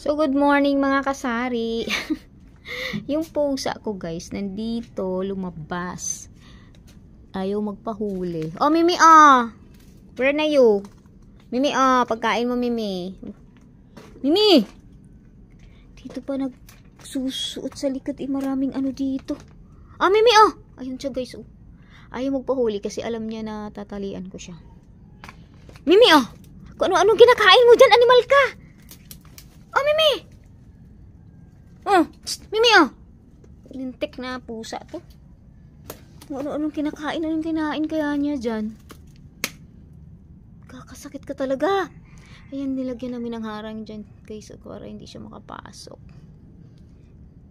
So, good morning mga kasari. Yung pusa ko guys, nandito, lumabas. Ayaw magpahuli. Oh, Mimi, where na you? Mimi, pagkain mo, Mimi. Mimi! Dito pa nagsusuot sa likod. Maraming ano dito. Mimi, ayun siya guys, Ayaw magpahuli kasi alam niya na tatalian ko siya. Mimi, kung ano-anong kinakain mo dyan, animal ka! Mimi! Mimi, lintik na pusa to. Ano-anong kinakain? Anong kinain kaya niya dyan? Kakasakit ka talaga. Ayan, nilagyan namin ng harang dyan guys, para hindi siya makapasok.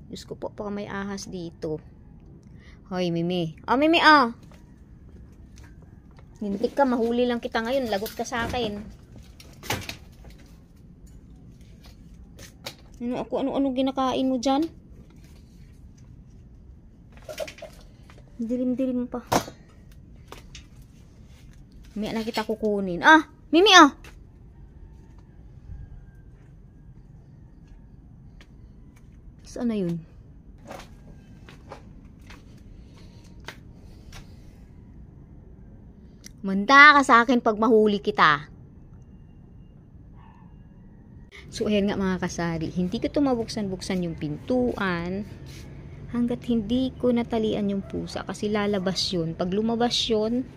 Diyos ko po, baka may ahas dito. Hoy, Mimi. Mimi, lintik ka, mahuli lang kita ngayon. Lagot ka sa akin. Ano ginakain mo dyan? Dilim-dilim pa. May na kita kukunin. Mimi, saan na yun? Manda ka sa akin pag mahuli kita. So, ayan nga mga kasari, hindi ko ito mabuksan-buksan yung pintuan hanggat hindi ko natalian yung pusa kasi lalabas yun. Pag lumabas yun,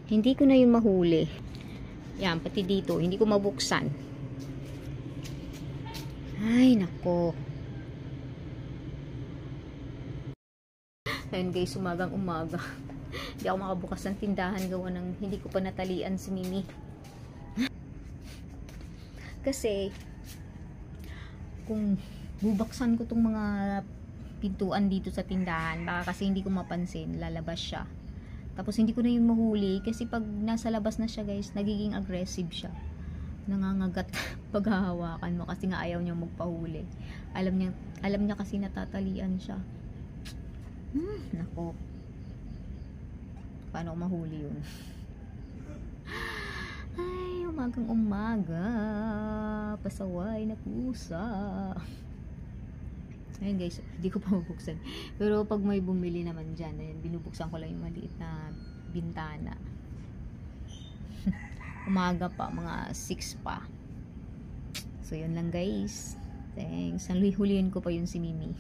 hindi ko na yun mahuli. Yan, pati dito, hindi ko mabuksan. Ay, nako. Ayan guys, umagang-umaga. Hindi ako makabukas ng tindahan gawa ng hindi ko pa natalian si Mimi. Kasi kung bubaksan ko tong mga pintuan dito sa tindahan, baka kasi hindi ko mapansin, lalabas siya. Tapos hindi ko na yung mahuli kasi pag nasa labas na siya guys, nagiging aggressive siya. Nangangagat paghahawakan mo kasi nga ayaw niya magpahuli. Alam niya kasi natatalian siya. Nako. Paano mahuli yun? Ay, umagang-umaga. Pasaway na pusa. Ayun guys, hindi ko pa mabuksan. Pero pag may bumili naman dyan, ayun, binubuksan ko lang yung maliit na bintana. Umaga pa, mga 6 pa. So, yun lang guys. Thanks. Hulihin ko pa yun si Mimi.